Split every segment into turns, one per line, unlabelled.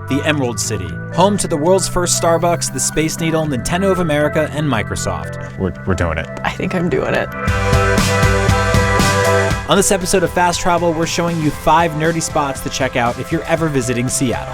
the Emerald City, home to the world's first Starbucks, the Space Needle, Nintendo of America, and Microsoft. We're doing it.
I think I'm doing it.
On this episode of Fast Travel, we're showing you 5 nerdy spots to check out if you're ever visiting Seattle.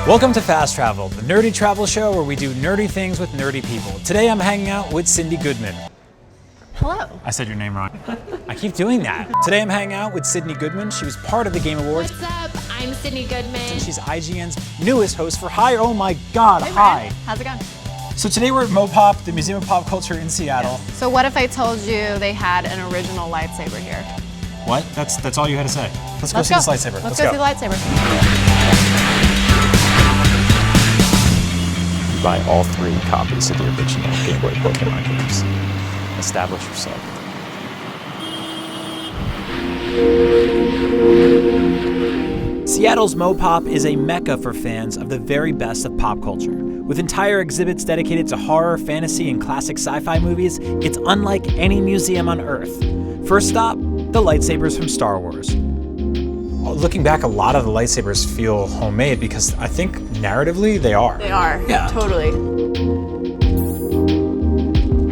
Welcome to Fast Travel, the nerdy travel show where we do nerdy things with nerdy people. Today I'm hanging out with Sydnee Goodman.
Hello.
I said your name wrong. I keep doing that. Today I'm hanging out with Sydnee Goodman. She was part of the Game Awards.
What's up? I'm Sydnee Goodman.
And she's IGN's newest host for Hi. Oh my God,
Hey,
hi.
Brian. How's it going?
So today we're at MoPop, the Museum of Pop Culture in Seattle.
So what if I told you they had an original lightsaber here?
What? That's all you had to say. Let's go see this lightsaber.
Let's go see the lightsaber.
Buy all 3 copies of the original Game Boy Pokemon games. Establish yourself.
Seattle's MoPop is a mecca for fans of the very best of pop culture. With entire exhibits dedicated to horror, fantasy, and classic sci-fi movies, it's unlike any museum on Earth. First stop, the lightsabers from Star Wars. Looking back, a lot of the lightsabers feel homemade because I think narratively they are.
They are.
Yeah.
Totally.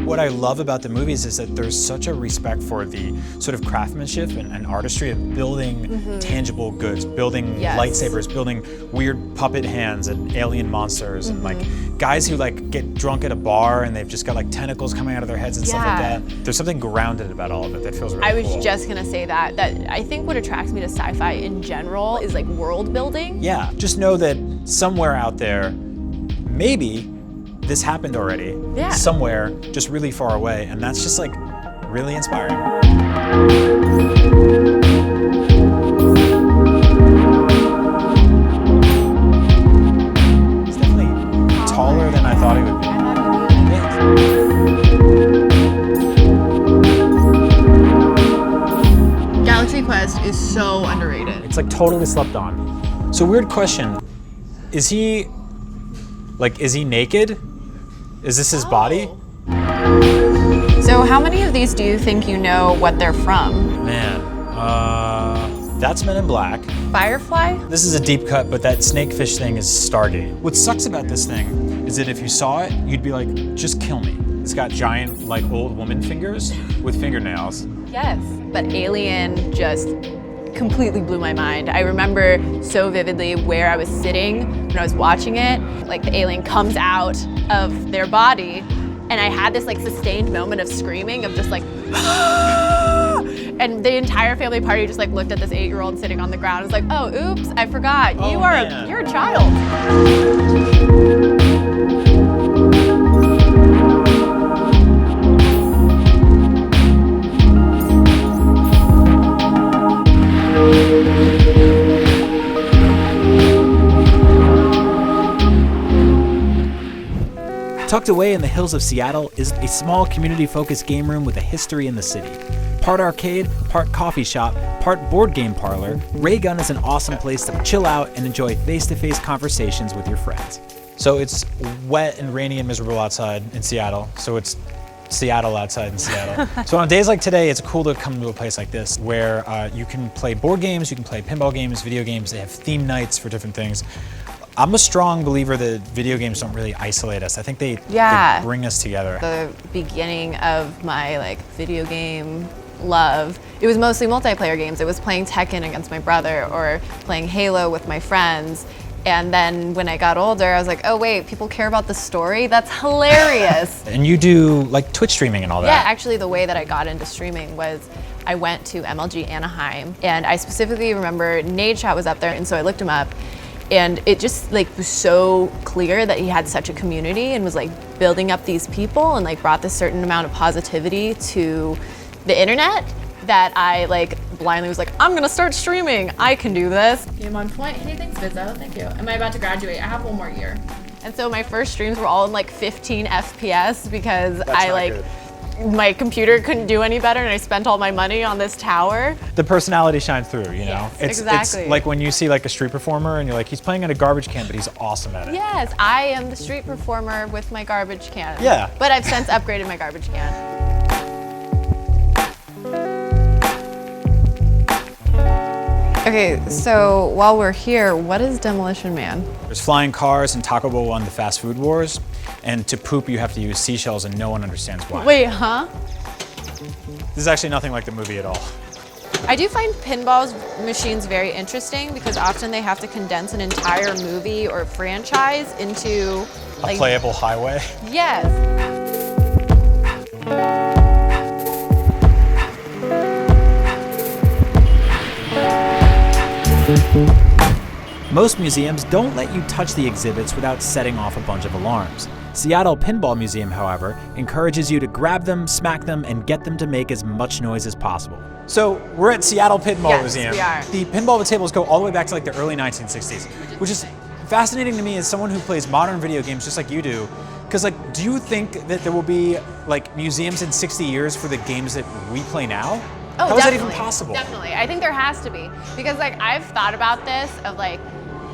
What I love about the movies is that there's such a respect for the sort of craftsmanship and artistry of building tangible goods, building lightsabers, building weird puppet hands and alien monsters and like guys who like get drunk at a bar and they've just got like tentacles coming out of their heads and stuff like that. There's something grounded about all of it that feels really cool.
I was just gonna say that I think what attracts me to sci-fi in general is like world building.
Yeah, just know that somewhere out there, maybe this happened already.
Yeah.
Somewhere just really far away, and that's just like really inspiring. He's definitely taller than I thought he would be.
Galaxy Quest is so underrated.
It's like totally slept on. So weird question. Is he naked? Is this his body?
So how many of these do you think you know what they're from?
Man, that's Men in Black.
Firefly?
This is a deep cut, but that snakefish thing is Stargate. What sucks about this thing is that if you saw it, you'd be like, just kill me. It's got giant, like, old woman fingers with fingernails.
Yes. But Alien just completely blew my mind. I remember so vividly where I was sitting when I was watching it. Like the alien comes out of their body and I had this like sustained moment of screaming of just like and the entire family party just like looked at this 8-year-old sitting on the ground and was like, oh, oops, I forgot. You're a child.
Tucked away in the hills of Seattle is a small community-focused game room with a history in the city. Part arcade, part coffee shop, part board game parlor, Raygun is an awesome place to chill out and enjoy face-to-face conversations with your friends. So it's wet and rainy and miserable outside in Seattle, so it's Seattle outside in Seattle. So on days like today, it's cool to come to a place like this where you can play board games, you can play pinball games, video games, they have theme nights for different things. I'm a strong believer that video games don't really isolate us. I think they bring us together.
The beginning of my like video game love, it was mostly multiplayer games. It was playing Tekken against my brother or playing Halo with my friends. And then when I got older, I was like, oh wait, people care about the story? That's hilarious.
And you do like Twitch streaming and all that.
Yeah, actually the way that I got into streaming was I went to MLG Anaheim and I specifically remember Nadeshot was up there and so I looked him up. And it just like was so clear that he had such a community and was like building up these people and like brought this certain amount of positivity to the internet that I like blindly was like, I'm gonna start streaming. I can do this.
Game on point. Hey, thanks, Bizzo. Thank you. Am I about to graduate? I have one more year.
And so my first streams were all in like 15 FPS because
Good.
My computer couldn't do any better and I spent all my money on this tower.
The personality shines through, you know?
Yes, exactly.
It's like when you see like a street performer and you're like, he's playing in a garbage can, but he's awesome at it.
Yes, I am the street performer with my garbage can.
Yeah.
But I've since upgraded my garbage can. Okay, so while we're here, what is Demolition Man?
There's flying cars and Taco Bell won the fast food wars. And to poop, you have to use seashells and no one understands why.
Wait, huh?
This is actually nothing like the movie at all.
I do find pinball machines very interesting because often they have to condense an entire movie or franchise into
A playable highway.
Yes.
Most museums don't let you touch the exhibits without setting off a bunch of alarms. Seattle Pinball Museum, however, encourages you to grab them, smack them, and get them to make as much noise as possible. So we're at Seattle Pinball Museum.
We are.
The pinball tables go all the way back to like the early 1960s, which is fascinating to me as someone who plays modern video games just like you do. Because like, do you think that there will be like museums in 60 years for the games that we play now?
Oh,
How is that even possible?
Definitely. I think there has to be. Because like I've thought about this of like,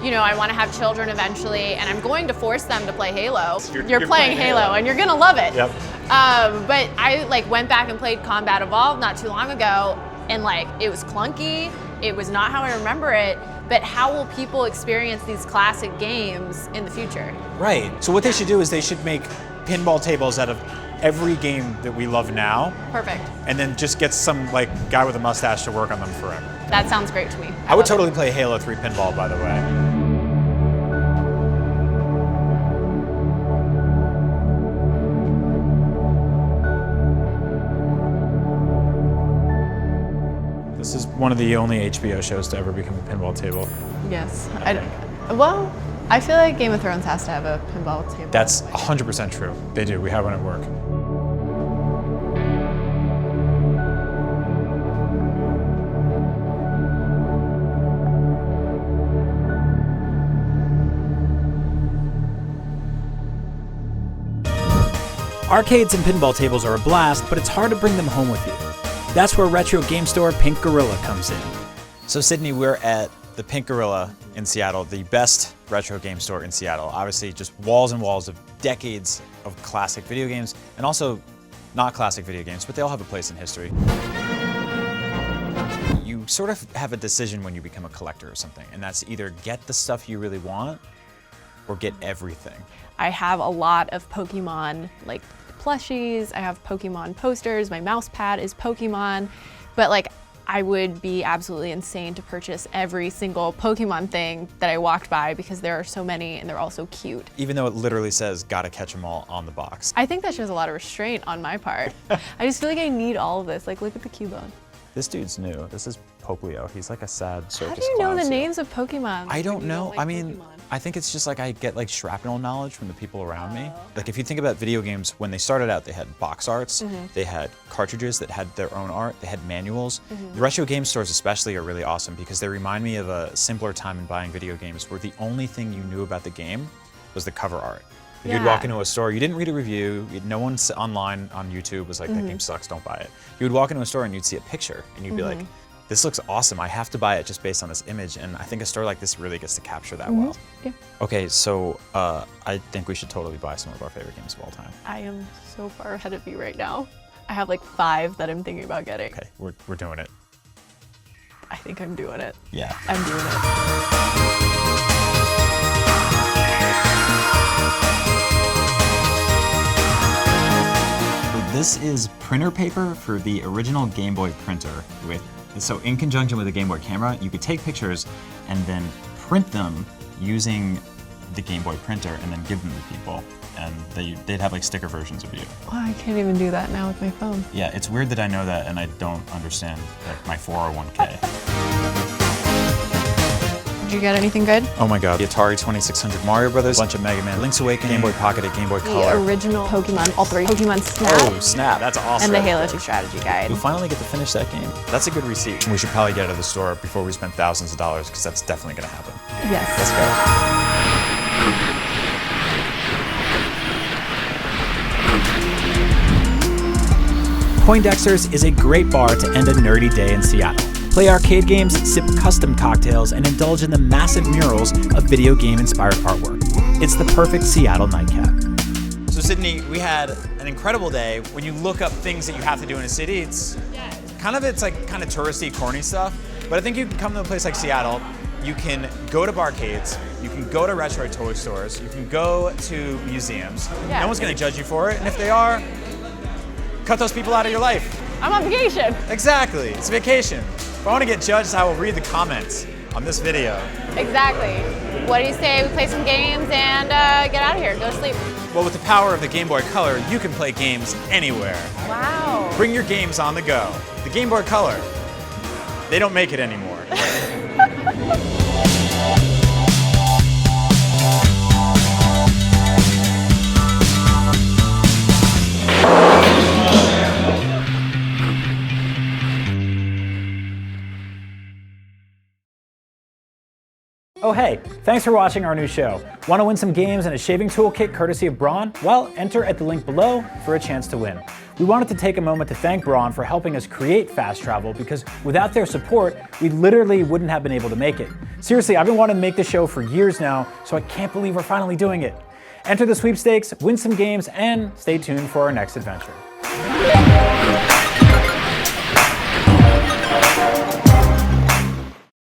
you know, I want to have children eventually and I'm going to force them to play Halo. You're playing Halo and you're gonna love it.
Yep.
But I like went back and played Combat Evolved not too long ago and like it was clunky. It was not how I remember it. But how will people experience these classic games in the future?
Right. So what they should do is they should make pinball tables out of every game that we love now.
Perfect.
And then just get some like guy with a mustache to work on them forever.
That sounds great to me.
I would
love
totally
it.
play Halo 3 pinball, by the way. This is one of the only HBO shows to ever become a pinball table.
Yes. Well, I feel like Game of Thrones has to have a pinball table.
That's 100% true. They do. We have one at work. Arcades and pinball tables are a blast, but it's hard to bring them home with you. That's where retro game store Pink Gorilla comes in. So Sydney, we're at the Pink Gorilla in Seattle, the best retro game store in Seattle. Obviously just walls and walls of decades of classic video games, and also not classic video games, but they all have a place in history. You sort of have a decision when you become a collector or something, and that's either get the stuff you really want or get everything.
I have a lot of Pokemon like plushies, I have Pokemon posters, my mouse pad is Pokemon, but like I would be absolutely insane to purchase every single Pokemon thing that I walked by because there are so many and they're all so cute.
Even though it literally says gotta catch them all on the box.
I think that shows a lot of restraint on my part. I just feel like I need all of this. Like look at the Cubone.
This dude's new. This is Poplio. He's like a sad circus
How do you know
clown
the
suit.
names of Pokemon?
I don't know.
like
I mean,
Pokemon?
I think it's just like I get like shrapnel knowledge from the people around me. Like if you think about video games, when they started out, they had box arts, they had cartridges that had their own art, they had manuals. The retro game stores especially are really awesome because they remind me of a simpler time in buying video games where the only thing you knew about the game was the cover art. Like you'd walk into a store, you didn't read a review, no one online on YouTube was like, that game sucks, don't buy it. You would walk into a store and you'd see a picture and you'd be like, this looks awesome, I have to buy it just based on this image, and I think a store like this really gets to capture that well.
Yeah.
Okay, so I think we should totally buy some of our favorite games of all time.
I am so far ahead of you right now. I have like 5 that I'm thinking about getting.
Okay, we're doing it.
I think I'm doing it.
Yeah.
I'm doing it.
This is printer paper for the original Game Boy printer. So in conjunction with the Game Boy camera, you could take pictures and then print them using the Game Boy printer and then give them to people. And they'd have like sticker versions of you.
Well, I can't even do that now with my phone.
Yeah, it's weird that I know that and I don't understand like my 401k.
Did you get anything good?
Oh my god, the Atari 2600 Mario Brothers, a bunch of Mega Man, Link's Awakening, Game Boy Pocket, Game Boy Color.
The original Pokemon, all 3. Pokemon Snap.
Oh, snap, that's awesome.
And the Halo 2 strategy guide.
We finally get to finish that game. That's a good receipt. We should probably get out of the store before we spend thousands of dollars because that's definitely gonna happen.
Yes.
Let's go. Poindexters is a great bar to end a nerdy day in Seattle. Play arcade games, sip custom cocktails, and indulge in the massive murals of video game-inspired artwork. It's the perfect Seattle nightcap. So Sydney, we had an incredible day. When you look up things that you have to do in a city, it's kind of touristy, corny stuff.
But I think you can come to a place like Seattle, you can go to barcades, you can go to retro toy stores, you can go to museums.
Yeah.
No one's gonna judge you for it, and if they are, cut those people out of your life.
I'm on vacation.
Exactly, it's a vacation. If I wanna get judged, I will read the comments on this video.
Exactly. What do you say we play some games and get out of here, go to sleep?
Well, with the power of the Game Boy Color, you can play games anywhere.
Wow.
Bring your games on the go. The Game Boy Color, they don't make it anymore.
Oh hey, thanks for watching our new show. Want to win some games and a shaving tool kit courtesy of Braun? Well, enter at the link below for a chance to win. We wanted to take a moment to thank Braun for helping us create Fast Travel because without their support, we literally wouldn't have been able to make it. Seriously, I've been wanting to make this show for years now, so I can't believe we're finally doing it. Enter the sweepstakes, win some games, and stay tuned for our next adventure.